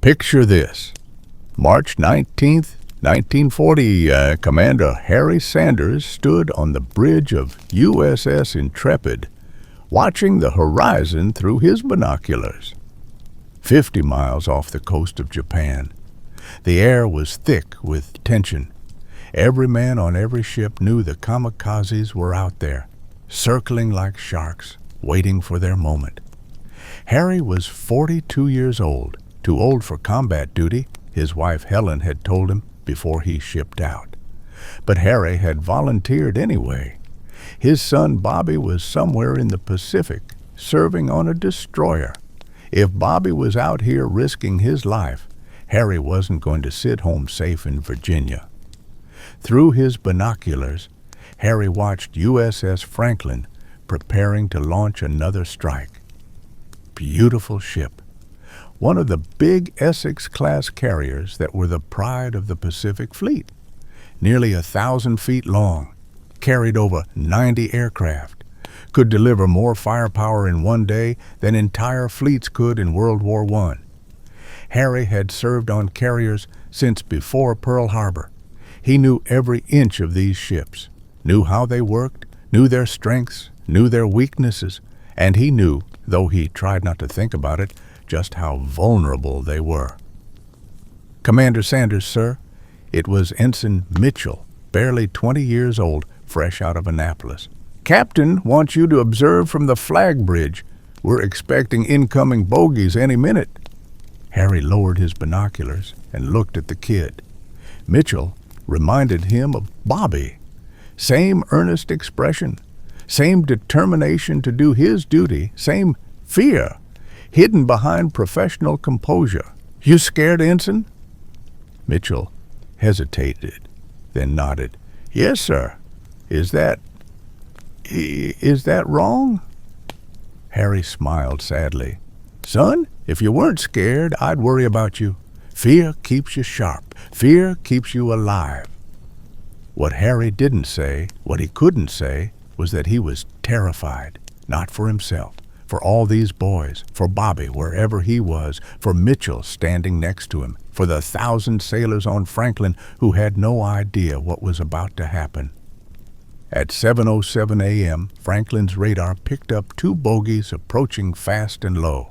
Picture this. March 19th, 1940, Commander Harry Sanders stood on the bridge of USS Intrepid, watching the horizon through his binoculars. 50 miles off the coast of Japan, the air was thick with tension. Every man on every ship knew the kamikazes were out there, circling like sharks, waiting for their moment. Harry was 42 years old, too old for combat duty, his wife Helen had told him before he shipped out. But Harry had volunteered anyway. His son Bobby was somewhere in the Pacific, serving on a destroyer. If Bobby was out here risking his life, Harry wasn't going to sit home safe in Virginia. Through his binoculars, Harry watched USS Franklin preparing to launch another strike. Beautiful ship. One of the big Essex-class carriers that were the pride of the Pacific Fleet. Nearly 1,000 feet long, carried over 90 aircraft, could deliver more firepower in one day than entire fleets could in World War I. Harry had served on carriers since before Pearl Harbor. He knew every inch of these ships, knew how they worked, knew their strengths, knew their weaknesses, and he knew, though he tried not to think about it, just how vulnerable they were. "Commander Sanders, sir." It was Ensign Mitchell, barely 20 years old, fresh out of Annapolis. "Captain wants you to observe from the flag bridge. We're expecting incoming bogies any minute." Harry lowered his binoculars and looked at the kid. Mitchell reminded him of Bobby. Same earnest expression, same determination to do his duty, same fear, hidden behind professional composure. "You scared, Ensign?" Mitchell hesitated, then nodded. "Yes, sir. Is that wrong?" Harry smiled sadly. "Son, if you weren't scared, I'd worry about you. Fear keeps you sharp. Fear keeps you alive." What Harry didn't say, what he couldn't say, was that he was terrified, not for himself, for all these boys, for Bobby wherever he was, for Mitchell standing next to him, for the 1,000 sailors on Franklin who had no idea what was about to happen. At 7:07 a.m., Franklin's radar picked up 2 bogies approaching fast and low.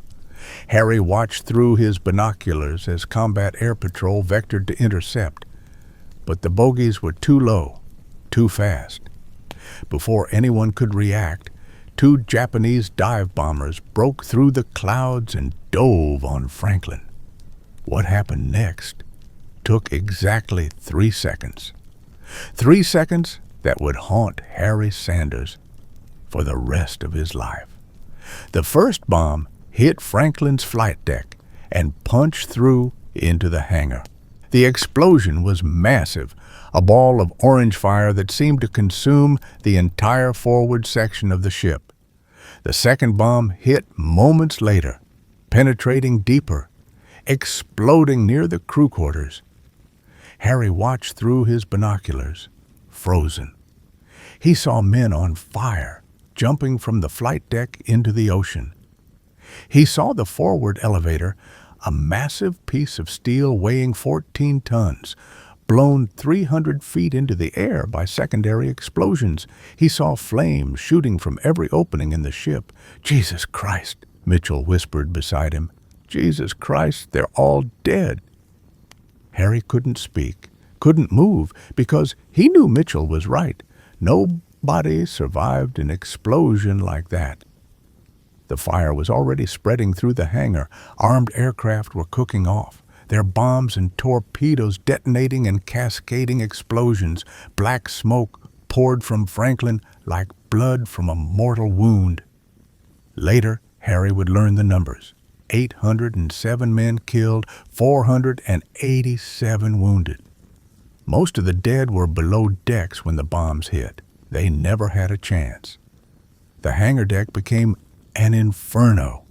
Harry watched through his binoculars as combat air patrol vectored to intercept. But the bogies were too low, too fast. Before anyone could react, 2 Japanese dive bombers broke through the clouds and dove on Franklin. What happened next took exactly 3 seconds. 3 seconds that would haunt Harry Sanders for the rest of his life. The first bomb hit Franklin's flight deck and punched through into the hangar. The explosion was massive, a ball of orange fire that seemed to consume the entire forward section of the ship. The second bomb hit moments later, penetrating deeper, exploding near the crew quarters. Harry watched through his binoculars, frozen. He saw men on fire, jumping from the flight deck into the ocean. He saw the forward elevator, a massive piece of steel weighing 14 tons, blown 300 feet into the air by secondary explosions. He saw flames shooting from every opening in the ship. "Jesus Christ," Mitchell whispered beside him. "Jesus Christ, they're all dead." Harry couldn't speak, couldn't move, because he knew Mitchell was right. Nobody survived an explosion like that. The fire was already spreading through the hangar. Armed aircraft were cooking off, their bombs and torpedoes detonating in cascading explosions. Black smoke poured from Franklin like blood from a mortal wound. Later, Harry would learn the numbers. 807 men killed, 487 wounded. Most of the dead were below decks when the bombs hit. They never had a chance. The hangar deck became an inferno.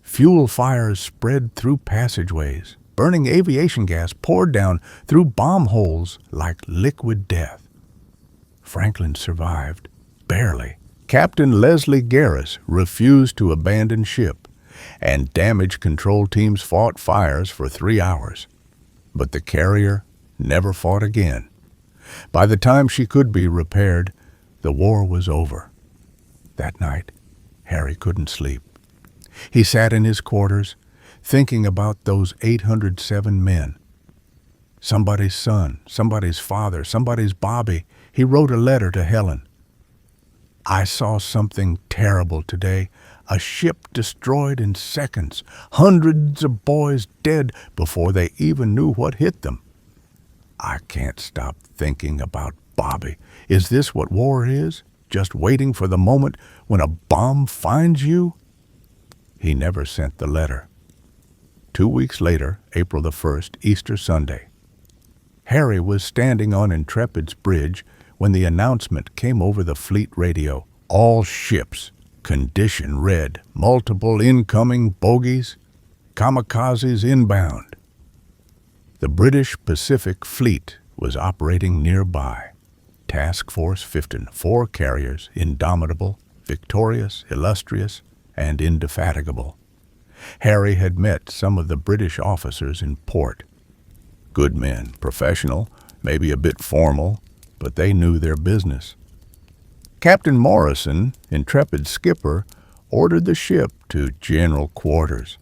Fuel fires spread through passageways. Burning aviation gas poured down through bomb holes like liquid death. Franklin survived, barely. Captain Leslie Garris refused to abandon ship. and damage control teams fought fires for 3 hours. But the carrier never fought again. By the time she could be repaired, the war was over. That night, Harry couldn't sleep. He sat in his quarters, thinking about those 807 men. Somebody's son, somebody's father, somebody's Bobby. He wrote a letter to Helen. I saw something terrible today. A ship destroyed in seconds. Hundreds of boys dead before they even knew what hit them. I can't stop thinking about Bobby. Is this what war is? Just waiting for the moment when a bomb finds you? He never sent the letter. 2 weeks later, April the 1st, Easter Sunday, Harry was standing on Intrepid's bridge when the announcement came over the fleet radio. All ships, condition red, multiple incoming bogies, kamikazes inbound. The British Pacific Fleet was operating nearby. Task Force 15, 4 carriers, Indomitable, Victorious, Illustrious, and Indefatigable. Harry had met some of the British officers in port. Good men, professional, maybe a bit formal, but they knew their business. Captain Morrison, Intrepid's skipper, ordered the ship to general quarters.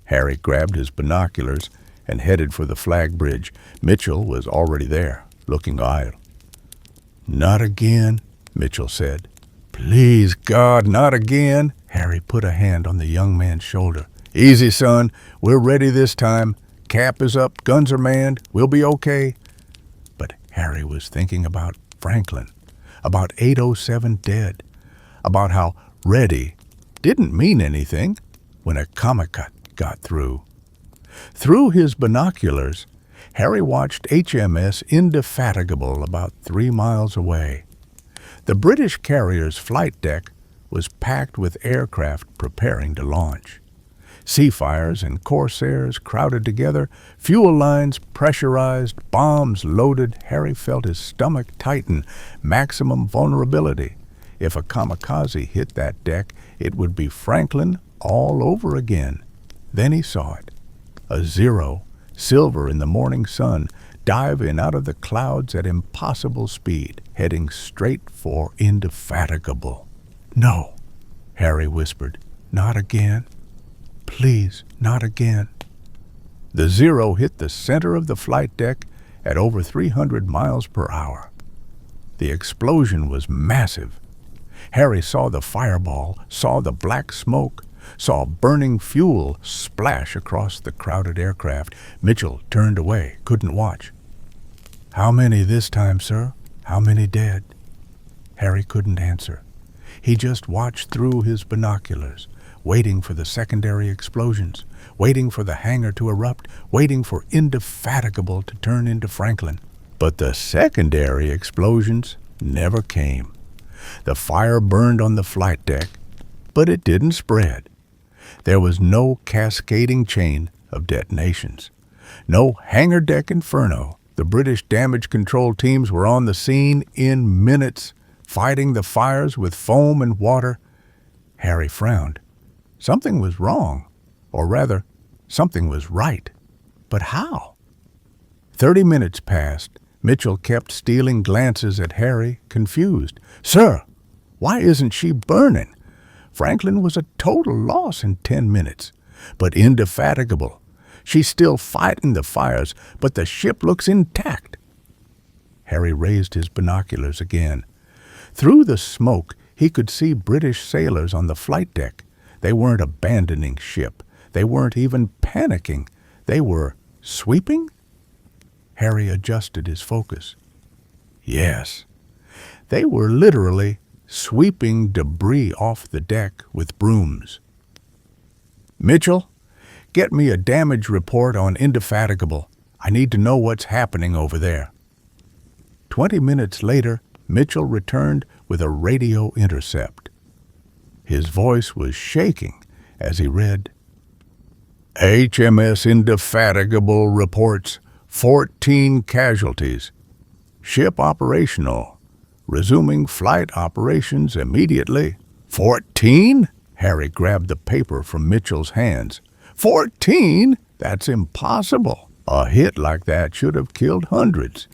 Harry grabbed his binoculars and headed for the flag bridge. Mitchell was already there, looking idle. Not again, Mitchell said. Please, God, not again. Harry put a hand on the young man's shoulder. Easy, son. We're ready this time. Cap is up, guns are manned. We'll be okay. But Harry was thinking about Franklin, about 807 dead, about how ready didn't mean anything when a kamikaze got through. Through his binoculars, Harry watched HMS Indefatigable about 3 miles away. The British carrier's flight deck was packed with aircraft preparing to launch. Seafires and corsairs crowded together, fuel lines pressurized, bombs loaded. Harry felt his stomach tighten, maximum vulnerability. If a kamikaze hit that deck, it would be Franklin all over again. Then he saw it. A Zero, silver in the morning sun, dive in out of the clouds at impossible speed, heading straight for Indefatigable. No, Harry whispered. Not again. Please, not again. The Zero hit the center of the flight deck at over 300 miles per hour. The explosion was massive. Harry saw the fireball, saw the black smoke, saw burning fuel splash across the crowded aircraft. Mitchell turned away, couldn't watch. How many this time, sir? How many dead? Harry couldn't answer. He just watched through his binoculars, waiting for the secondary explosions, waiting for the hangar to erupt, waiting for Indefatigable to turn into Franklin. But the secondary explosions never came. The fire burned on the flight deck, but it didn't spread. There was no cascading chain of detonations, no hangar deck inferno. The British damage control teams were on the scene in minutes, fighting the fires with foam and water. Harry frowned. Something was wrong, or rather, something was right. But how? 30 minutes passed. Mitchell kept stealing glances at Harry, confused. Sir, why isn't she burning? Franklin was a total loss in 10 minutes. But Indefatigable. She's still fighting the fires, but the ship looks intact. Harry raised his binoculars again. Through the smoke, he could see British sailors on the flight deck. They weren't abandoning ship. They weren't even panicking. They were sweeping? Harry adjusted his focus. Yes, they were literally sweeping debris off the deck with brooms. Mitchell, get me a damage report on Indefatigable. I need to know what's happening over there. 20 minutes later, Mitchell returned with a radio intercept. His voice was shaking as he read, HMS Indefatigable reports 14 casualties. Ship operational. Resuming flight operations immediately. 14? Harry grabbed the paper from Mitchell's hands. 14? That's impossible. A hit like that should have killed hundreds.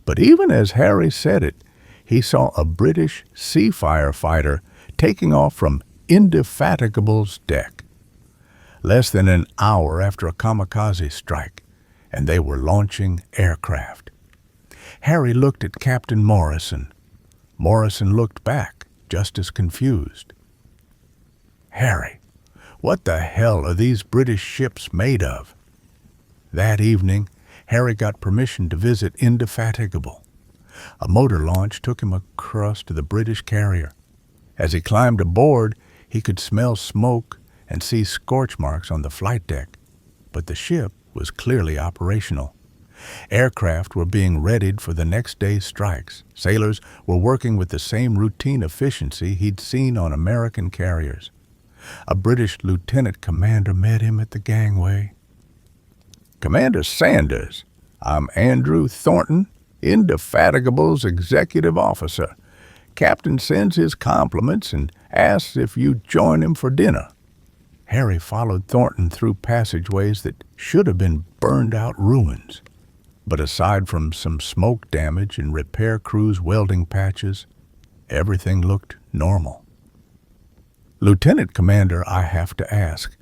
But even as Harry said it, he saw a British sea firefighter taking off from Indefatigable's deck. Less than an hour after a kamikaze strike, and they were launching aircraft. Harry looked at Captain Morrison. Morrison looked back, just as confused. Harry, what the hell are these British ships made of? That evening, Harry got permission to visit Indefatigable. A motor launch took him across to the British carrier. As he climbed aboard, he could smell smoke and see scorch marks on the flight deck, but the ship was clearly operational. Aircraft were being readied for the next day's strikes. Sailors were working with the same routine efficiency he'd seen on American carriers. A British lieutenant commander met him at the gangway. "Commander Sanders, I'm Andrew Thornton, Indefatigable's executive officer. Captain sends his compliments and asks if you'd join him for dinner." Harry followed Thornton through passageways that should have been burned-out ruins. But aside from some smoke damage and repair crews' welding patches, everything looked normal. "Lieutenant Commander, I have to ask,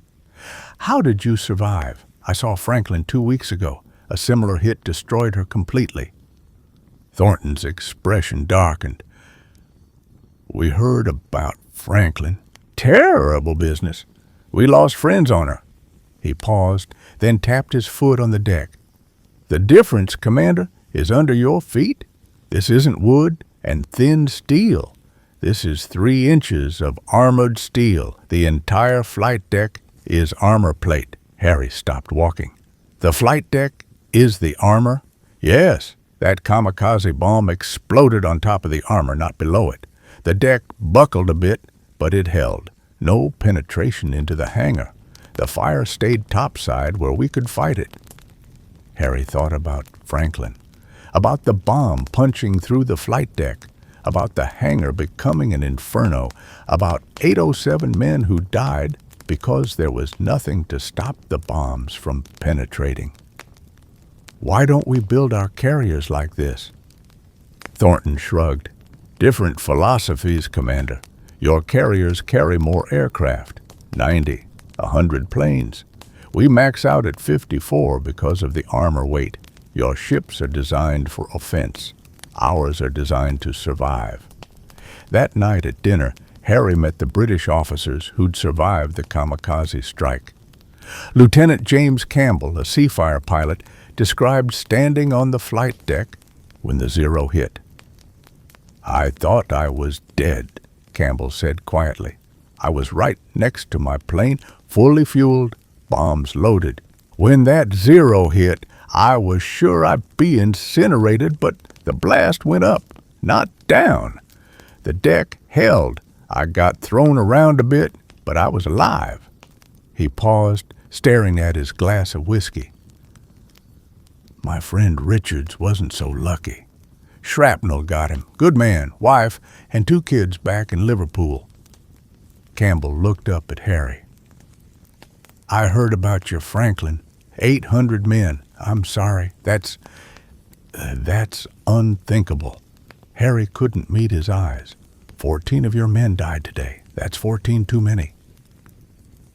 how did you survive? I saw Franklin 2 weeks ago. A similar hit destroyed her completely." Thornton's expression darkened. "We heard about Franklin. Terrible business. We lost friends on her." He paused, then tapped his foot on the deck. "The difference, Commander, is under your feet. This isn't wood and thin steel. This is 3 inches of armored steel. The entire flight deck is armor plate." Harry stopped walking. "The flight deck is the armor?" "Yes. That kamikaze bomb exploded on top of the armor, not below it. The deck buckled a bit, but it held. No penetration into the hangar. The fire stayed topside where we could fight it." Harry thought about Franklin, about the bomb punching through the flight deck, about the hangar becoming an inferno, about 807 men who died because there was nothing to stop the bombs from penetrating. "Why don't we build our carriers like this?" Thornton shrugged. "Different philosophies, Commander. Your carriers carry more aircraft, 90, 100 planes. We max out at 54 because of the armor weight. Your ships are designed for offense. Ours are designed to survive." That night at dinner, Harry met the British officers who'd survived the kamikaze strike. Lieutenant James Campbell, a Seafire pilot, described standing on the flight deck when the Zero hit. "I thought I was dead," Campbell said quietly. "I was right next to my plane, fully fueled, bombs loaded. When that Zero hit, I was sure I'd be incinerated, but the blast went up, not down. The deck held. I got thrown around a bit, but I was alive." He paused, staring at his glass of whiskey. "My friend Richards wasn't so lucky. Shrapnel got him. Good man, wife, and 2 kids back in Liverpool." Campbell looked up at Harry. "I heard about your Franklin. 800 men. I'm sorry. That's unthinkable." Harry couldn't meet his eyes. 14 of your men died today. That's 14 too many."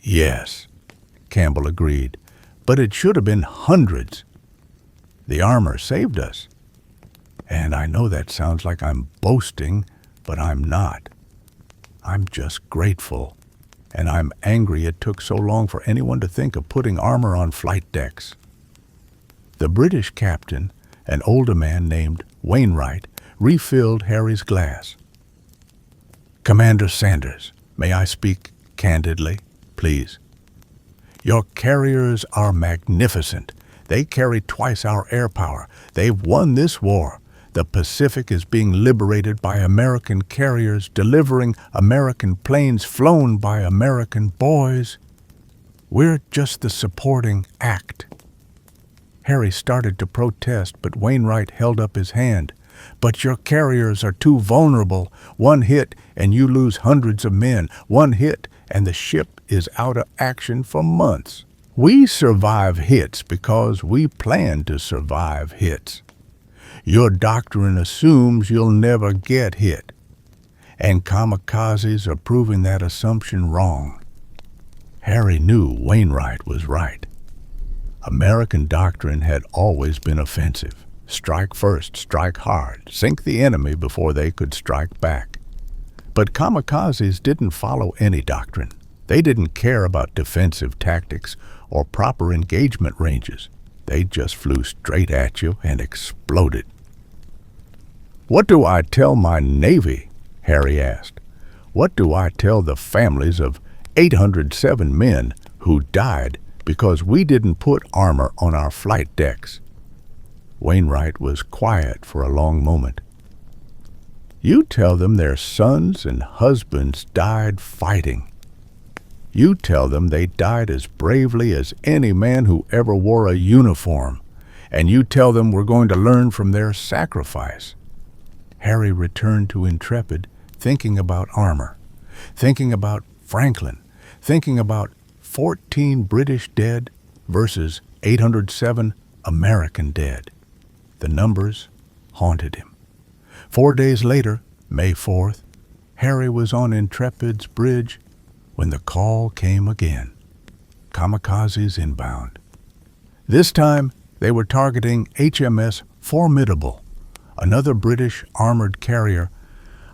"Yes," Campbell agreed, "but it should have been hundreds. The armor saved us. And I know that sounds like I'm boasting, but I'm not. I'm just grateful, and I'm angry it took so long for anyone to think of putting armor on flight decks." The British captain, an older man named Wainwright, refilled Harry's glass. "Commander Sanders, may I speak candidly, please? Your carriers are magnificent. They carry twice our air power. They've won this war. The Pacific is being liberated by American carriers, delivering American planes flown by American boys. We're just the supporting act." Harry started to protest, but Wainwright held up his hand. "But your carriers are too vulnerable. One hit and you lose hundreds of men. One hit and the ship is out of action for months. We survive hits because we plan to survive hits. Your doctrine assumes you'll never get hit, and kamikazes are proving that assumption wrong. Harry knew Wainwright was right. American doctrine had always been offensive. Strike first, strike hard, sink the enemy before they could strike back. But kamikazes didn't follow any doctrine. They didn't care about defensive tactics or proper engagement ranges. They just flew straight at you and exploded. "What do I tell my Navy?" Harry asked. "What do I tell the families of 807 men who died because we didn't put armor on our flight decks?" Wainwright was quiet for a long moment. "You tell them their sons and husbands died fighting. You tell them they died as bravely as any man who ever wore a uniform, and you tell them we're going to learn from their sacrifice." Harry returned to Intrepid, thinking about armor, thinking about Franklin, thinking about 14 British dead versus 807 American dead. The numbers haunted him. 4 days later, May 4th, Harry was on Intrepid's bridge when the call came again. Kamikazes inbound. This time, they were targeting HMS Formidable, another British armored carrier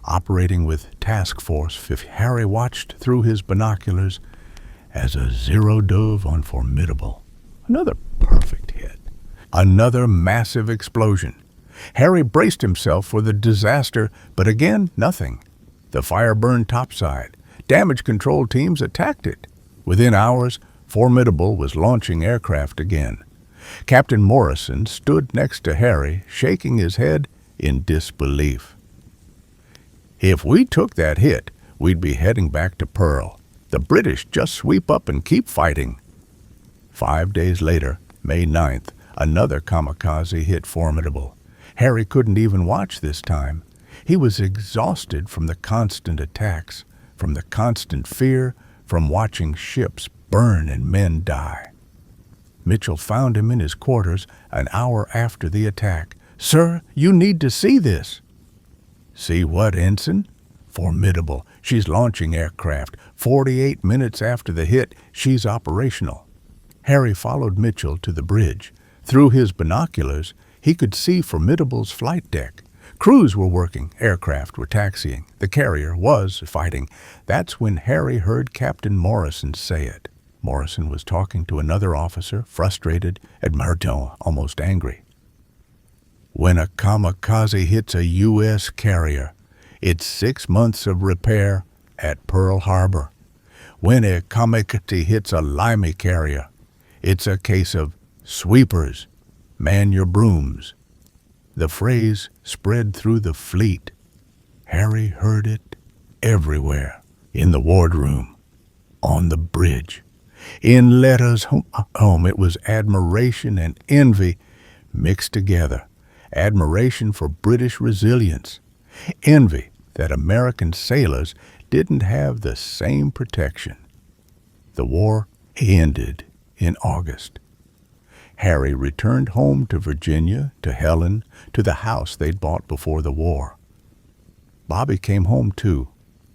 operating with Task Force 50. Harry watched through his binoculars as a zero dove on Formidable. Another perfect hit. Another massive explosion. Harry braced himself for the disaster, but again, nothing. The fire burned topside. Damage control teams attacked it. Within hours, Formidable was launching aircraft again. Captain Morrison stood next to Harry, shaking his head in disbelief. "If we took that hit, we'd be heading back to Pearl. The British just sweep up and keep fighting." 5 days later, May 9th, another kamikaze hit Formidable. Harry couldn't even watch this time. He was exhausted from the constant attacks, from the constant fear, from watching ships burn and men die. Mitchell found him in his quarters an hour after the attack. "Sir, you need to see this." "See what, Ensign?" "Formidable. She's launching aircraft. 48 minutes after the hit, she's operational." Harry followed Mitchell to the bridge. Through his binoculars, he could see Formidable's flight deck. Crews were working, aircraft were taxiing, the carrier was fighting. That's when Harry heard Captain Morrison say it. Morrison was talking to another officer, frustrated, admired, almost angry. "When a kamikaze hits a U.S. carrier, it's 6 months of repair at Pearl Harbor. When a kamikaze hits a Limey carrier, it's a case of sweepers, man your brooms." The phrase spread through the fleet. Harry heard it everywhere. In the wardroom, on the bridge, in letters home. It was admiration and envy mixed together. Admiration for British resilience. Envy that American sailors didn't have the same protection. The war ended in August. Harry returned home to Virginia, to Helen, to the house they'd bought before the war. Bobby came home too,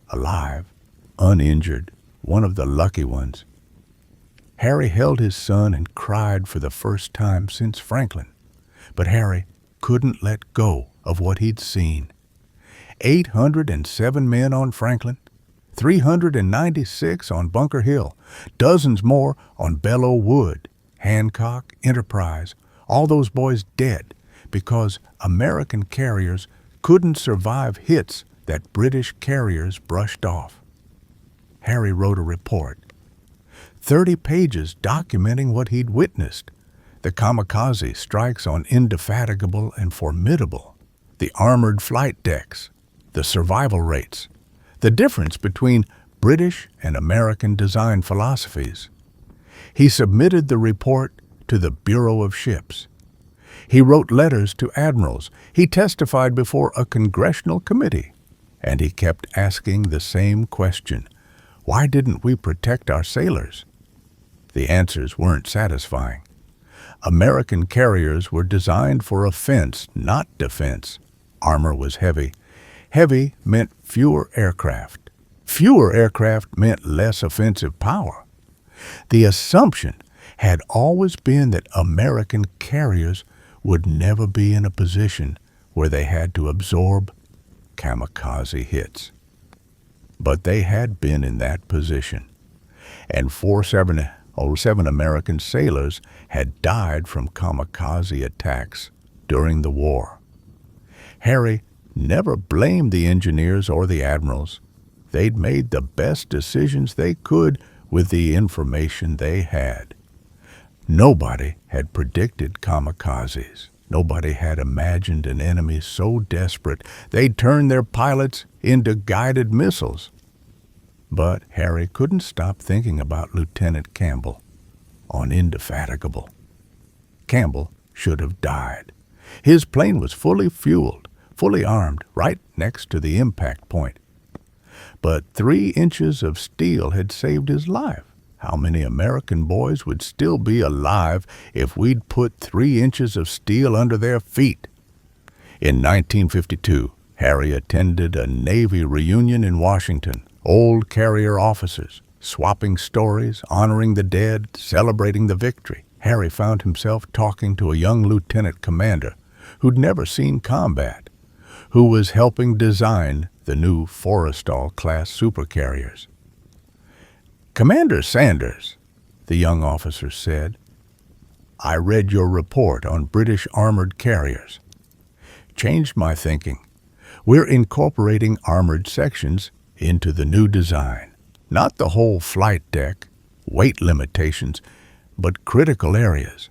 alive, uninjured, one of the lucky ones. Harry held his son and cried for the first time since Franklin. But Harry couldn't let go of what he'd seen. 807 men on Franklin, 396 on Bunker Hill, dozens more on Belleau Wood, Hancock, Enterprise, all those boys dead because American carriers couldn't survive hits that British carriers brushed off. Harry wrote a report, 30 pages documenting what he'd witnessed, the kamikaze strikes on Indefatigable and Formidable, the armored flight decks, the survival rates, the difference between British and American design philosophies. He submitted the report to the Bureau of Ships. He wrote letters to admirals. He testified before a congressional committee. And he kept asking the same question. Why didn't we protect our sailors? The answers weren't satisfying. American carriers were designed for offense, not defense. Armor was heavy. Heavy meant fewer aircraft. Fewer aircraft meant less offensive power. The assumption had always been that American carriers would never be in a position where they had to absorb kamikaze hits. But they had been in that position, and 407 American sailors had died from kamikaze attacks during the war. Harry never blamed the engineers or the admirals. They'd made the best decisions they could with the information they had. Nobody had predicted kamikazes. Nobody had imagined an enemy so desperate they'd turn their pilots into guided missiles. But Harry couldn't stop thinking about Lieutenant Campbell on Indefatigable. Campbell should have died. His plane was fully fueled, fully armed, right next to the impact point. But 3 inches of steel had saved his life. How many American boys would still be alive if we'd put 3 inches of steel under their feet? In 1952, Harry attended a Navy reunion in Washington. Old carrier officers, swapping stories, honoring the dead, celebrating the victory. Harry found himself talking to a young lieutenant commander who'd never seen combat, who was helping design the new Forrestal-class supercarriers. "Commander Sanders," the young officer said, "I read your report on British armored carriers. Changed my thinking. We're incorporating armored sections into the new design. Not the whole flight deck, weight limitations, but critical areas.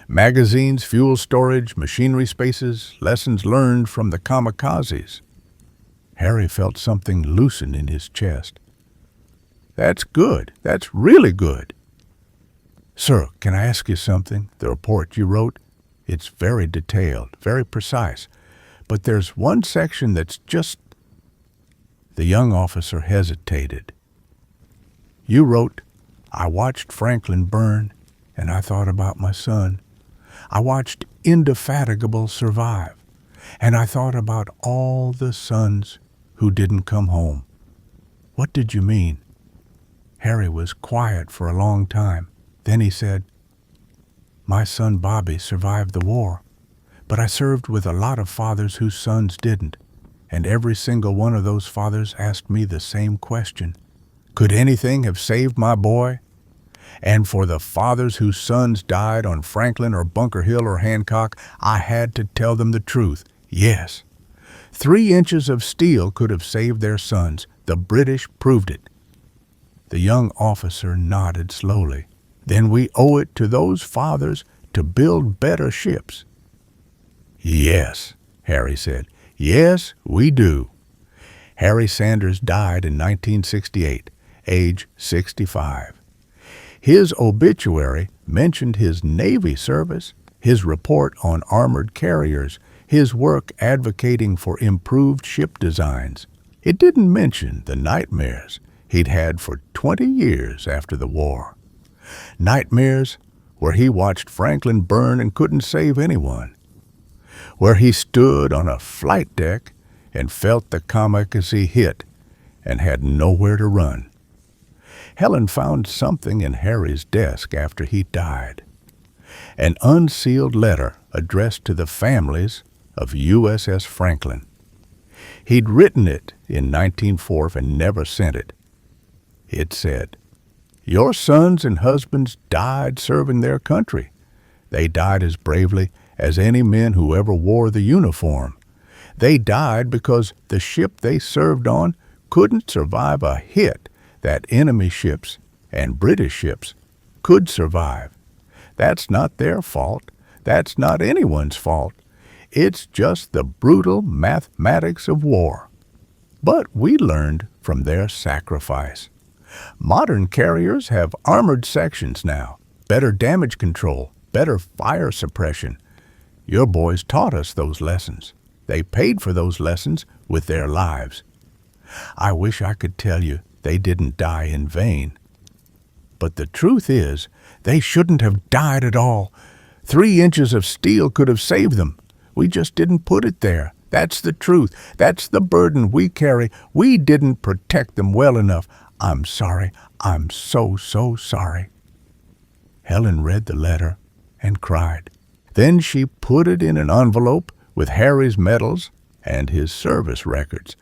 Magazines, fuel storage, machinery spaces, lessons learned from the kamikazes." Harry felt something loosen in his chest. "That's good. That's really good." "Sir, can I ask you something? The report you wrote, it's very detailed, very precise. But there's one section that's just—" The young officer hesitated. "You wrote, 'I watched Franklin burn, and I thought about my son. I watched Indefatigable survive, and I thought about all the sons who didn't come home.' What did you mean?" Harry was quiet for a long time. Then he said, "My son Bobby survived the war, but I served with a lot of fathers whose sons didn't, and every single one of those fathers asked me the same question. Could anything have saved my boy? And for the fathers whose sons died on Franklin or Bunker Hill or Hancock, I had to tell them the truth. Yes, 3 inches of steel could have saved their sons. The British proved it." The young officer nodded slowly. "Then we owe it to those fathers to build better ships." "Yes," Harry said. "Yes, we do." Harry Sanders died in 1968, age 65. His obituary mentioned his Navy service, his report on armored carriers, his work advocating for improved ship designs. It didn't mention the nightmares he'd had for 20 years after the war. Nightmares where he watched Franklin burn and couldn't save anyone. Where he stood on a flight deck and felt the kamikaze hit and had nowhere to run. Helen found something in Harry's desk after he died. An unsealed letter addressed to the families of USS Franklin. He'd written it in 1904 and never sent it. It said, "Your sons and husbands died serving their country. They died as bravely as any men who ever wore the uniform. They died because the ship they served on couldn't survive a hit that enemy ships and British ships could survive. That's not their fault. That's not anyone's fault. It's just the brutal mathematics of war. But we learned from their sacrifice. Modern carriers have armored sections now, better damage control, better fire suppression. Your boys taught us those lessons. They paid for those lessons with their lives. I wish I could tell you they didn't die in vain. But the truth is, they shouldn't have died at all. 3 inches of steel could have saved them. We just didn't put it there. That's the truth. That's the burden we carry. We didn't protect them well enough. I'm sorry. I'm so sorry. Helen read the letter and cried. Then she put it in an envelope with Harry's medals and his service records,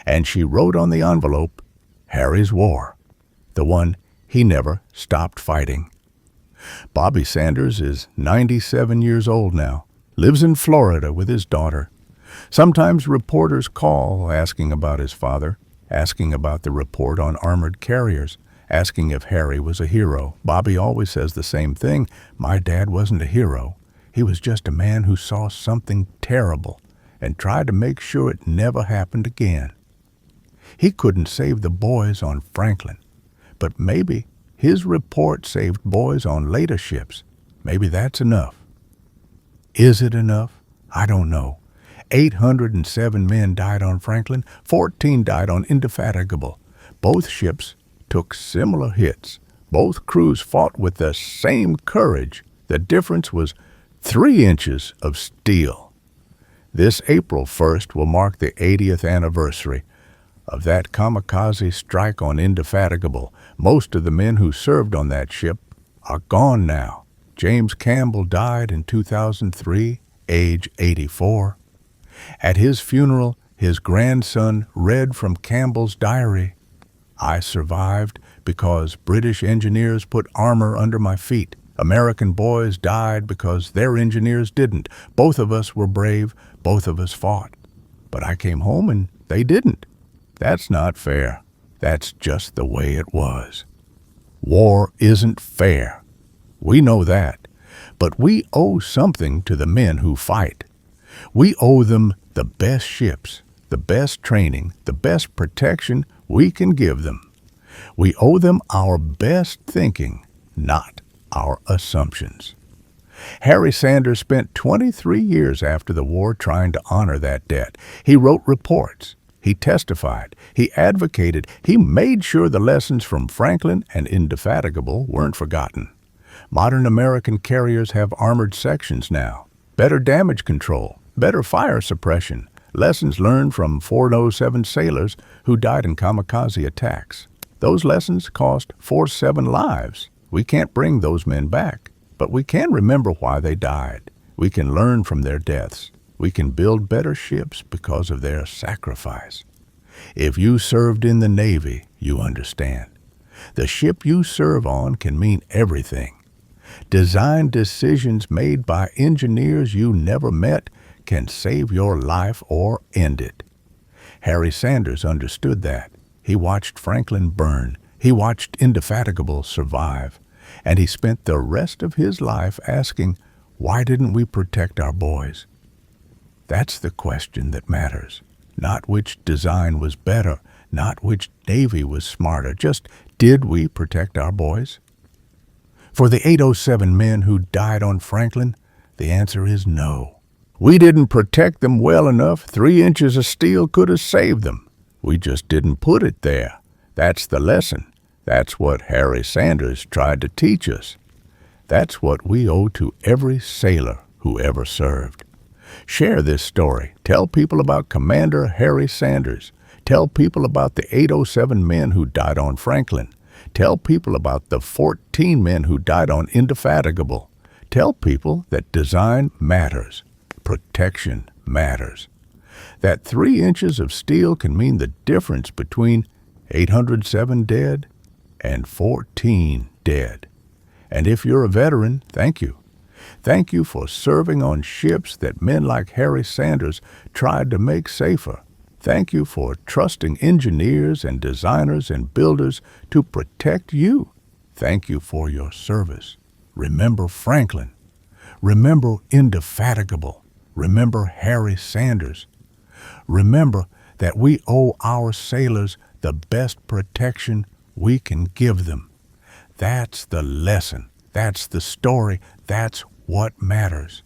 and she wrote on the envelope, Harry's War, the one he never stopped fighting. Bobby Sanders is 97 years old now, lives in Florida with his daughter. Sometimes reporters call asking about his father, asking about the report on armored carriers, asking if Harry was a hero. Bobby always says the same thing. My dad wasn't a hero. He was just a man who saw something terrible and tried to make sure it never happened again. He couldn't save the boys on Franklin, but maybe his report saved boys on later ships. Maybe that's enough. Is it enough? I don't know. 807 men died on Franklin, 14 died on Indefatigable. Both ships took similar hits. Both crews fought with the same courage. The difference was 3 inches of steel. This April 1st will mark the 80th anniversary of that kamikaze strike on Indefatigable. Most of the men who served on that ship are gone now. James Campbell died in 2003, age 84. At his funeral, his grandson read from Campbell's diary, I survived because British engineers put armor under my feet. American boys died because their engineers didn't. Both of us were brave, both of us fought. But I came home and they didn't. That's not fair. That's just the way it was. War isn't fair. We know that. But we owe something to the men who fight. We owe them the best ships, the best training, the best protection we can give them. We owe them our best thinking, not our assumptions. Harry Sanders spent 23 years after the war trying to honor that debt. He wrote reports. He testified. He advocated. He made sure the lessons from Franklin and Indefatigable weren't forgotten. Modern American carriers have armored sections now, better damage control, better fire suppression, lessons learned from 407 sailors who died in kamikaze attacks. Those lessons cost 47 lives. We can't bring those men back, but we can remember why they died. We can learn from their deaths. We can build better ships because of their sacrifice. If you served in the Navy, you understand. The ship you serve on can mean everything. Design decisions made by engineers you never met can save your life or end it. Harry Sanders understood that. He watched Franklin burn. He watched Indefatigable survive. And he spent the rest of his life asking, why didn't we protect our boys? That's the question that matters. Not which design was better, not which Navy was smarter, just did we protect our boys? For the 807 men who died on Franklin, the answer is no. We didn't protect them well enough. 3 inches of steel could have saved them. We just didn't put it there. That's the lesson. That's what Harry Sanders tried to teach us. That's what we owe to every sailor who ever served. Share this story. Tell people about Commander Harry Sanders. Tell people about the 807 men who died on Franklin. Tell people about the 14 men who died on Indefatigable. Tell people that design matters. Protection matters. That 3 inches of steel can mean the difference between 807 dead and 14 dead. And if you're a veteran, thank you. Thank you for serving on ships that men like Harry Sanders tried to make safer. Thank you for trusting engineers and designers and builders to protect you. Thank you for your service. Remember Franklin. Remember Indefatigable. Remember Harry Sanders. Remember that we owe our sailors the best protection we can give them. That's the lesson. That's the story. That's what matters.